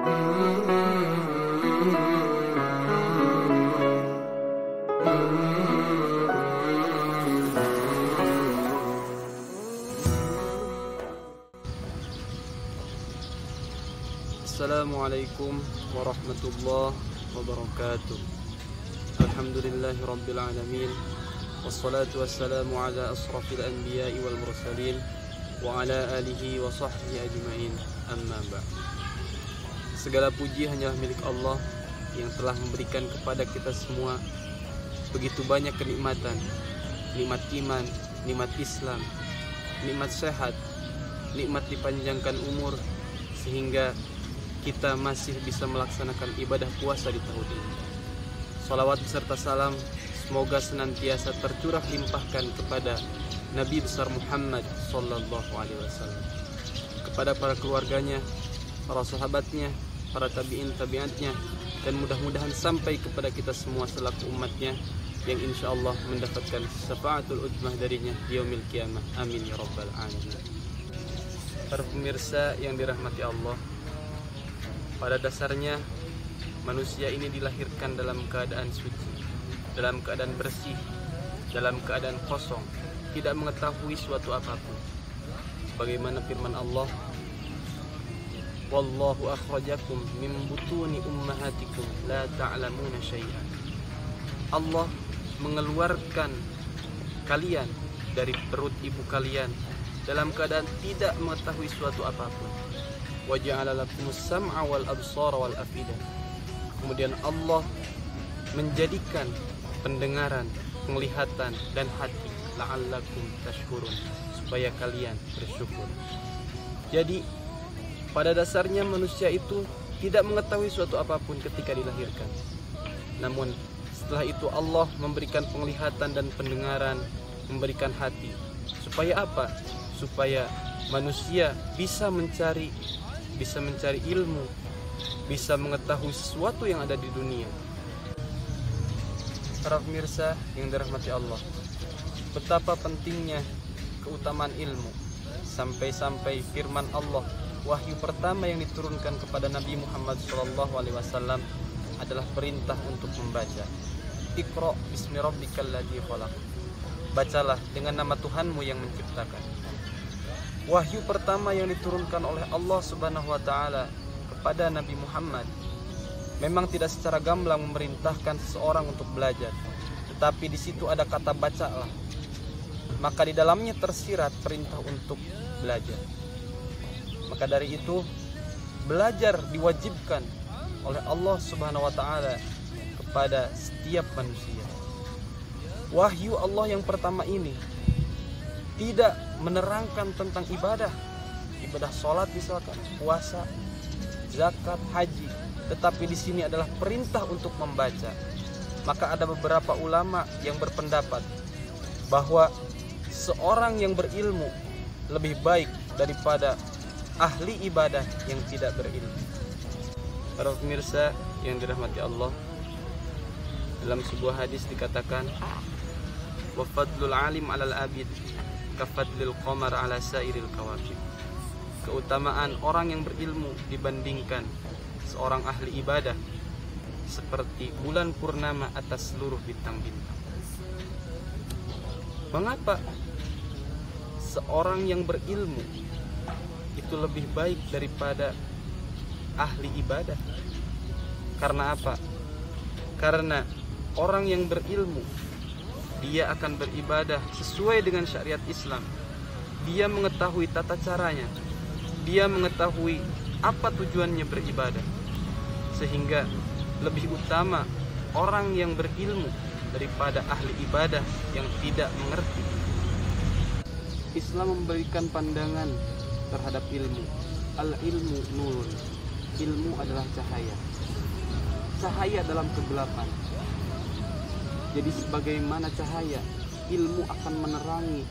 Assalamualaikum warahmatullahi wabarakatuh. Alhamdulillahi rabbil alamin. Wassalatu wassalamu ala asrafil anbiya'i wal mursalin wa ala alihi wa sahbihi ajma'in. Amma ba'd. Segala puji hanyalah milik Allah yang telah memberikan kepada kita semua begitu banyak kenikmatan. Nikmat iman, nikmat Islam, nikmat sehat, nikmat dipanjangkan umur, sehingga kita masih bisa melaksanakan ibadah puasa di tahun ini. Salawat beserta salam semoga senantiasa tercurah limpahkan kepada Nabi besar Muhammad sallallahu alaihi wasallam, kepada para keluarganya, para sahabatnya, para tabi'in-tabi'atnya, dan mudah-mudahan sampai kepada kita semua selaku umatnya yang insyaallah mendapatkan syafaatul ujmah darinya di yaumil qiyamah. Amin ya rabbal alamin. Para pemirsa yang dirahmati Allah, pada dasarnya manusia ini dilahirkan dalam keadaan suci, dalam keadaan bersih, dalam keadaan kosong, tidak mengetahui suatu apapun. Bagaimana firman Allah, wallahu akhrajakum min butuni ummahatikum la ta'lamuna syai'an. Allah mengeluarkan kalian dari perut ibu kalian dalam keadaan tidak mengetahui suatu apapun. Wa ja'ala lakumus sam'a wal absara wal afidah. Kemudian Allah menjadikan pendengaran, penglihatan, dan hati, la'allakum tashkurun, supaya kalian bersyukur. Jadi pada dasarnya manusia itu tidak mengetahui suatu apapun ketika dilahirkan. Namun setelah itu Allah memberikan penglihatan dan pendengaran, memberikan hati. Supaya apa? Supaya manusia bisa mencari ilmu, bisa mengetahui sesuatu yang ada di dunia. Para pemirsa yang dirahmati Allah, betapa pentingnya keutamaan ilmu, sampai-sampai firman Allah, wahyu pertama yang diturunkan kepada Nabi Muhammad SAW adalah perintah untuk membaca. Iqra bismi rabbikal ladzi khalaq. Bacalah dengan nama Tuhanmu yang menciptakan. Wahyu pertama yang diturunkan oleh Allah Subhanahu wa taala kepada Nabi Muhammad memang tidak secara gamblang memerintahkan seseorang untuk belajar, tetapi di situ ada kata bacalah. Maka di dalamnya tersirat perintah untuk belajar. Maka dari itu belajar diwajibkan oleh Allah Subhanahu wa taala kepada setiap manusia. Wahyu Allah yang pertama ini tidak menerangkan tentang ibadah sholat misalkan, puasa, zakat, haji, tetapi di sini adalah perintah untuk membaca. Maka ada beberapa ulama yang berpendapat bahwa seorang yang berilmu lebih baik daripada ahli ibadah yang tidak berilmu. Para pemirsa yang dirahmati Allah, dalam sebuah hadis dikatakan, wa fadlul alim 'alal abid kafadlil qamar 'ala sairil kawakib. Keutamaan orang yang berilmu dibandingkan seorang ahli ibadah seperti bulan purnama atas seluruh bintang-bintang. Mengapa seorang yang berilmu itu lebih baik daripada ahli ibadah? Karena apa? Karena orang yang berilmu, dia akan beribadah sesuai dengan syariat Islam. Dia mengetahui tata caranya, dia mengetahui apa tujuannya beribadah, sehingga lebih utama orang yang berilmu daripada ahli ibadah yang tidak mengerti. Islam memberikan pandangan terhadap ilmu. Al-ilmu nur. Ilmu adalah cahaya. Cahaya dalam kegelapan. Jadi sebagaimana cahaya, ilmu akan menerangi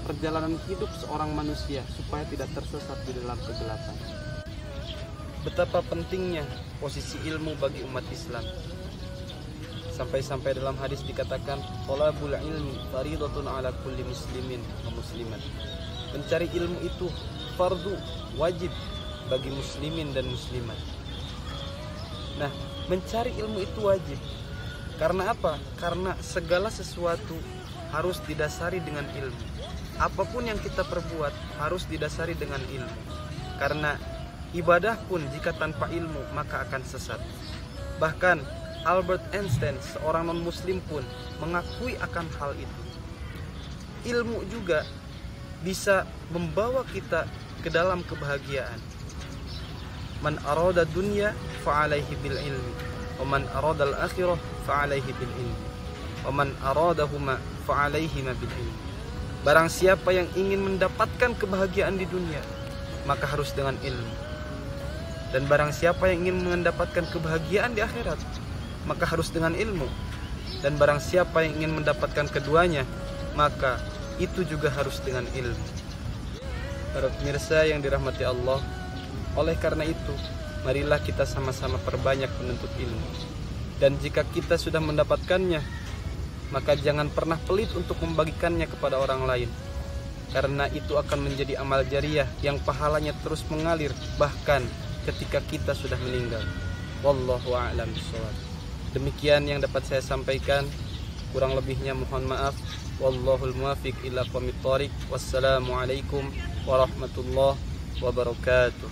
perjalanan hidup seorang manusia supaya tidak tersesat di dalam kegelapan. Betapa pentingnya posisi ilmu bagi umat Islam. Sampai-sampai dalam hadis dikatakan, thalabul ilmi fardhatun ala kulli muslimin wa muslimat. Mencari ilmu itu fardu, wajib bagi muslimin dan muslimat. Nah, mencari ilmu itu wajib. Karena apa? Karena segala sesuatu harus didasari dengan ilmu. Apapun yang kita perbuat harus didasari dengan ilmu. Karena ibadah pun jika tanpa ilmu maka akan sesat. Bahkan Albert Einstein, seorang non-muslim pun mengakui akan hal itu. Ilmu juga bisa membawa kita ke dalam kebahagiaan. Man arada dunya fa'alaihi bil ilmi, wa man arada al-akhirah fa'alaihi bil ilmi, wa man aradahuma fa'alaihi ma bil ilmi. Barang siapa yang ingin mendapatkan kebahagiaan di dunia, maka harus dengan ilmu. Dan barang siapa yang ingin mendapatkan kebahagiaan di akhirat, maka harus dengan ilmu. Dan barang siapa yang ingin mendapatkan keduanya, maka itu juga harus dengan ilmu. Para pemirsa yang dirahmati Allah, oleh karena itu, marilah kita sama-sama perbanyak menuntut ilmu. Dan jika kita sudah mendapatkannya, maka jangan pernah pelit untuk membagikannya kepada orang lain. Karena itu akan menjadi amal jariah yang pahalanya terus mengalir bahkan ketika kita sudah meninggal. Wallahu a'lam bishawab. Demikian yang dapat saya sampaikan. Kurang lebihnya mohon maaf. Wallahul muwaffiq ila aqwamit thoriq. Wassalamualaikum warahmatullahi wabarakatuh.